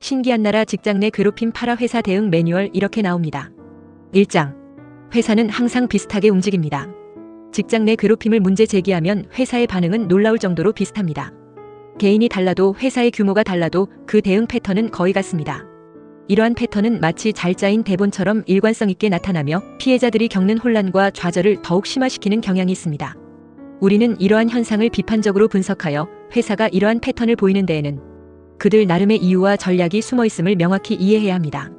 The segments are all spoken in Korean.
신기한 나라 직장 내 괴롭힘 파라 회사 대응 매뉴얼 이렇게 나옵니다. 1장. 회사는 항상 비슷하게 움직입니다. 직장 내 괴롭힘을 문제 제기하면 회사의 반응은 놀라울 정도로 비슷합니다. 개인이 달라도 회사의 규모가 달라도 그 대응 패턴은 거의 같습니다. 이러한 패턴은 마치 잘 짜인 대본처럼 일관성 있게 나타나며 피해자들이 겪는 혼란과 좌절을 더욱 심화시키는 경향이 있습니다. 우리는 이러한 현상을 비판적으로 분석하여 회사가 이러한 패턴을 보이는 데에는 그들 나름의 이유와 전략이 숨어 있음을 명확히 이해해야 합니다.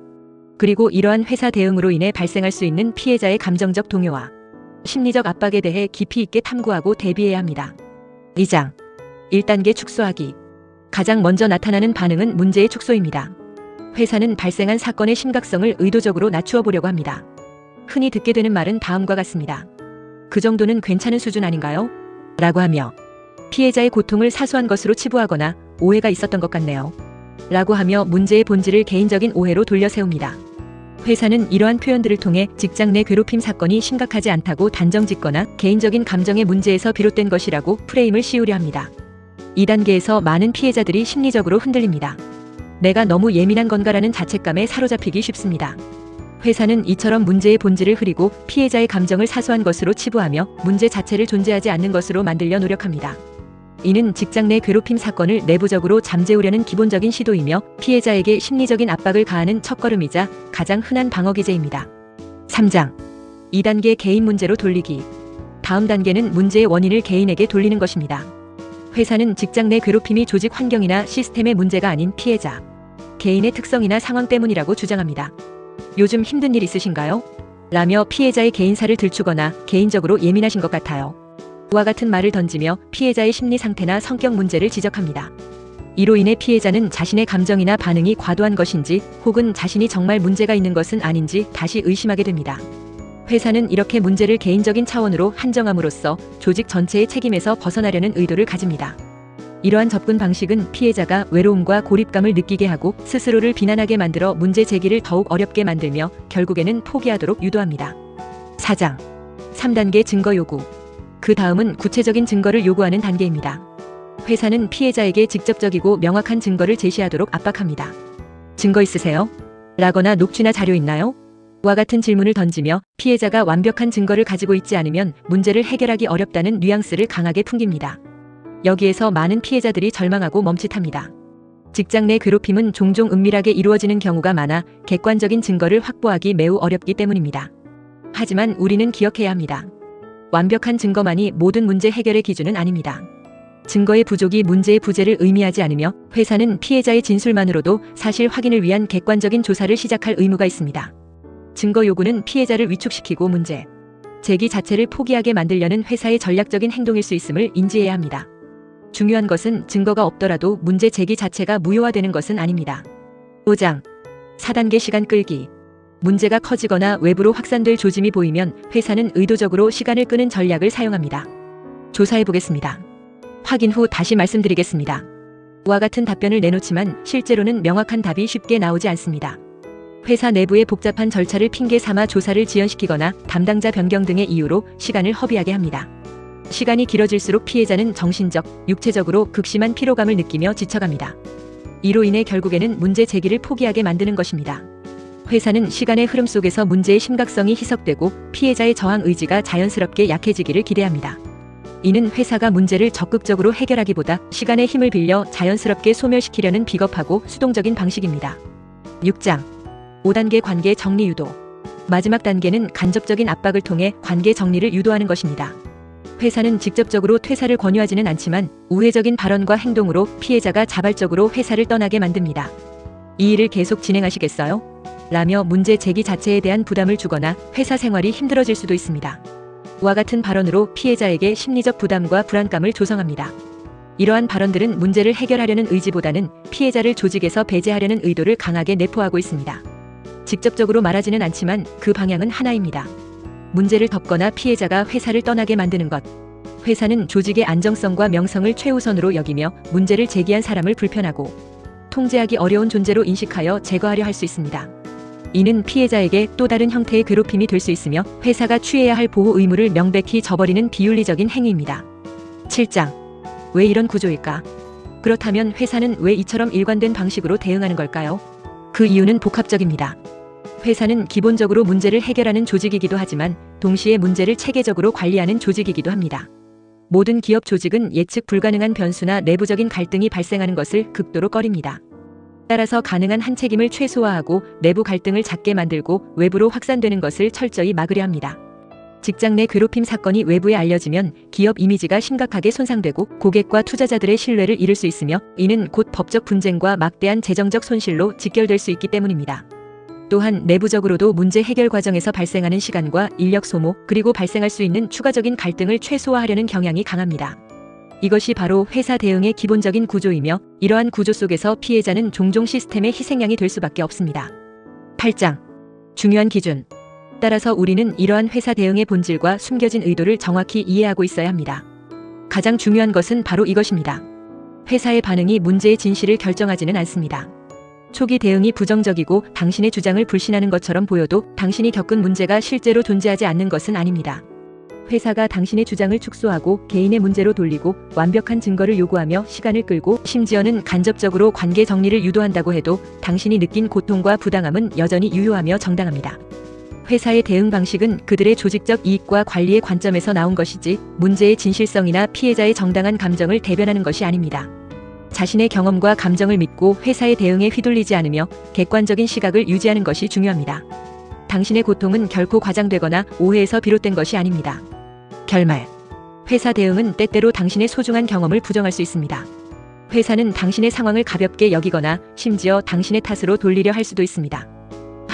그리고 이러한 회사 대응으로 인해 발생할 수 있는 피해자의 감정적 동요와 심리적 압박에 대해 깊이 있게 탐구하고 대비해야 합니다. 2장. 1단계 축소하기. 가장 먼저 나타나는 반응은 문제의 축소입니다. 회사는 발생한 사건의 심각성을 의도적으로 낮추어 보려고 합니다. 흔히 듣게 되는 말은 다음과 같습니다. 그 정도는 괜찮은 수준 아닌가요? 라고 하며 피해자의 고통을 사소한 것으로 치부하거나 오해가 있었던 것 같네요. 라고 하며 문제의 본질을 개인적인 오해로 돌려 세웁니다. 회사는 이러한 표현들을 통해 직장 내 괴롭힘 사건이 심각하지 않다고 단정짓거나 개인적인 감정의 문제에서 비롯된 것이라고 프레임을 씌우려 합니다. 2단계에서 많은 피해자들이 심리적으로 흔들립니다. 내가 너무 예민한 건가라는 자책감에 사로잡히기 쉽습니다. 회사는 이처럼 문제의 본질을 흐리고 피해자의 감정을 사소한 것으로 치부하며 문제 자체를 존재하지 않는 것으로 만들려 노력합니다. 이는 직장 내 괴롭힘 사건을 내부적으로 잠재우려는 기본적인 시도이며 피해자에게 심리적인 압박을 가하는 첫걸음이자 가장 흔한 방어 기제입니다. 3장. 2단계 개인 문제로 돌리기. 다음 단계는 문제의 원인을 개인에게 돌리는 것입니다. 회사는 직장 내 괴롭힘이 조직 환경이나 시스템의 문제가 아닌 피해자, 개인의 특성이나 상황 때문이라고 주장합니다. 요즘 힘든 일 있으신가요? 라며 피해자의 개인사를 들추거나 개인적으로 예민하신 것 같아요. 와 같은 말을 던지며 피해자의 심리 상태나 성격 문제를 지적합니다. 이로 인해 피해자는 자신의 감정이나 반응이 과도한 것인지 혹은 자신이 정말 문제가 있는 것은 아닌지 다시 의심하게 됩니다. 회사는 이렇게 문제를 개인적인 차원으로 한정함으로써 조직 전체의 책임에서 벗어나려는 의도를 가집니다. 이러한 접근 방식은 피해자가 외로움과 고립감을 느끼게 하고 스스로를 비난하게 만들어 문제 제기를 더욱 어렵게 만들며 결국에는 포기하도록 유도합니다. 4장. 3단계 증거 요구. 그 다음은 구체적인 증거를 요구하는 단계입니다. 회사는 피해자에게 직접적이고 명확한 증거를 제시하도록 압박합니다. 증거 있으세요? 라거나 녹취나 자료 있나요? 와 같은 질문을 던지며 피해자가 완벽한 증거를 가지고 있지 않으면 문제를 해결하기 어렵다는 뉘앙스를 강하게 풍깁니다. 여기에서 많은 피해자들이 절망하고 멈칫합니다. 직장 내 괴롭힘은 종종 은밀하게 이루어지는 경우가 많아 객관적인 증거를 확보하기 매우 어렵기 때문입니다. 하지만 우리는 기억해야 합니다. 완벽한 증거만이 모든 문제 해결의 기준은 아닙니다. 증거의 부족이 문제의 부재를 의미하지 않으며 회사는 피해자의 진술만으로도 사실 확인을 위한 객관적인 조사를 시작할 의무가 있습니다. 증거 요구는 피해자를 위축시키고 문제 제기 자체를 포기하게 만들려는 회사의 전략적인 행동일 수 있음을 인지해야 합니다. 중요한 것은 증거가 없더라도 문제 제기 자체가 무효화되는 것은 아닙니다. 5장. 4단계 시간 끌기. 문제가 커지거나 외부로 확산될 조짐이 보이면 회사는 의도적으로 시간을 끄는 전략을 사용합니다. 조사해보겠습니다. 확인 후 다시 말씀드리겠습니다. 와 같은 답변을 내놓지만 실제로는 명확한 답이 쉽게 나오지 않습니다. 회사 내부의 복잡한 절차를 핑계 삼아 조사를 지연시키거나 담당자 변경 등의 이유로 시간을 허비하게 합니다. 시간이 길어질수록 피해자는 정신적, 육체적으로 극심한 피로감을 느끼며 지쳐갑니다. 이로 인해 결국에는 문제 제기를 포기하게 만드는 것입니다. 회사는 시간의 흐름 속에서 문제의 심각성이 희석되고 피해자의 저항 의지가 자연스럽게 약해지기를 기대합니다. 이는 회사가 문제를 적극적으로 해결하기보다 시간의 힘을 빌려 자연스럽게 소멸시키려는 비겁하고 수동적인 방식입니다. 6장. 5단계 관계 정리 유도. 마지막 단계는 간접적인 압박을 통해 관계 정리를 유도하는 것입니다. 회사는 직접적으로 퇴사를 권유하지는 않지만 우회적인 발언과 행동으로 피해자가 자발적으로 회사를 떠나게 만듭니다. 이 일을 계속 진행하시겠어요? 라며 문제 제기 자체에 대한 부담을 주거나 회사 생활이 힘들어질 수도 있습니다. 와 같은 발언으로 피해자에게 심리적 부담과 불안감을 조성합니다. 이러한 발언들은 문제를 해결하려는 의지보다는 피해자를 조직에서 배제하려는 의도를 강하게 내포하고 있습니다. 직접적으로 말하지는 않지만 그 방향은 하나입니다. 문제를 덮거나 피해자가 회사를 떠나게 만드는 것. 회사는 조직의 안정성과 명성을 최우선으로 여기며 문제를 제기한 사람을 불편하고 통제하기 어려운 존재로 인식하여 제거하려 할 수 있습니다. 이는 피해자에게 또 다른 형태의 괴롭힘이 될 수 있으며 회사가 취해야 할 보호 의무를 명백히 저버리는 비윤리적인 행위입니다. 7장. 왜 이런 구조일까? 그렇다면 회사는 왜 이처럼 일관된 방식으로 대응하는 걸까요? 그 이유는 복합적입니다. 회사는 기본적으로 문제를 해결하는 조직이기도 하지만 동시에 문제를 체계적으로 관리하는 조직이기도 합니다. 모든 기업 조직은 예측 불가능한 변수나 내부적인 갈등이 발생하는 것을 극도로 꺼립니다. 따라서 가능한 한 책임을 최소화하고 내부 갈등을 작게 만들고 외부로 확산되는 것을 철저히 막으려 합니다. 직장 내 괴롭힘 사건이 외부에 알려지면 기업 이미지가 심각하게 손상되고 고객과 투자자들의 신뢰를 잃을 수 있으며 이는 곧 법적 분쟁과 막대한 재정적 손실로 직결될 수 있기 때문입니다. 또한 내부적으로도 문제 해결 과정에서 발생하는 시간과 인력 소모, 그리고 발생할 수 있는 추가적인 갈등을 최소화하려는 경향이 강합니다. 이것이 바로 회사 대응의 기본적인 구조이며 이러한 구조 속에서 피해자는 종종 시스템의 희생양이 될 수밖에 없습니다. 8장. 중요한 기준. 따라서 우리는 이러한 회사 대응의 본질과 숨겨진 의도를 정확히 이해하고 있어야 합니다. 가장 중요한 것은 바로 이것입니다. 회사의 반응이 문제의 진실을 결정하지는 않습니다. 초기 대응이 부정적이고 당신의 주장을 불신하는 것처럼 보여도 당신이 겪은 문제가 실제로 존재하지 않는 것은 아닙니다. 회사가 당신의 주장을 축소하고 개인의 문제로 돌리고 완벽한 증거를 요구하며 시간을 끌고 심지어는 간접적으로 관계 정리를 유도한다고 해도 당신이 느낀 고통과 부당함은 여전히 유효하며 정당합니다. 회사의 대응 방식은 그들의 조직적 이익과 관리의 관점에서 나온 것이지 문제의 진실성이나 피해자의 정당한 감정을 대변하는 것이 아닙니다. 자신의 경험과 감정을 믿고 회사의 대응에 휘둘리지 않으며 객관적인 시각을 유지하는 것이 중요합니다. 당신의 고통은 결코 과장되거나 오해에서 비롯된 것이 아닙니다. 결말. 회사 대응은 때때로 당신의 소중한 경험을 부정할 수 있습니다. 회사는 당신의 상황을 가볍게 여기거나 심지어 당신의 탓으로 돌리려 할 수도 있습니다.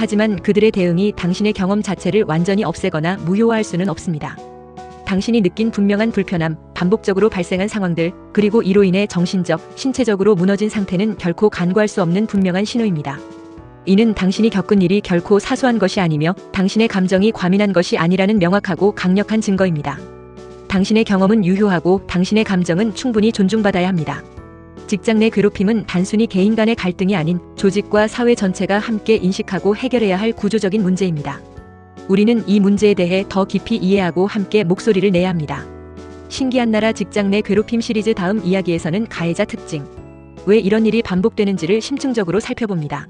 하지만 그들의 대응이 당신의 경험 자체를 완전히 없애거나 무효화할 수는 없습니다. 당신이 느낀 분명한 불편함, 반복적으로 발생한 상황들, 그리고 이로 인해 정신적, 신체적으로 무너진 상태는 결코 간과할 수 없는 분명한 신호입니다. 이는 당신이 겪은 일이 결코 사소한 것이 아니며 당신의 감정이 과민한 것이 아니라는 명확하고 강력한 증거입니다. 당신의 경험은 유효하고 당신의 감정은 충분히 존중받아야 합니다. 직장 내 괴롭힘은 단순히 개인 간의 갈등이 아닌 조직과 사회 전체가 함께 인식하고 해결해야 할 구조적인 문제입니다. 우리는 이 문제에 대해 더 깊이 이해하고 함께 목소리를 내야 합니다. 신기한 나라 직장 내 괴롭힘 시리즈 다음 이야기에서는 가해자 특징, 왜 이런 일이 반복되는지를 심층적으로 살펴봅니다.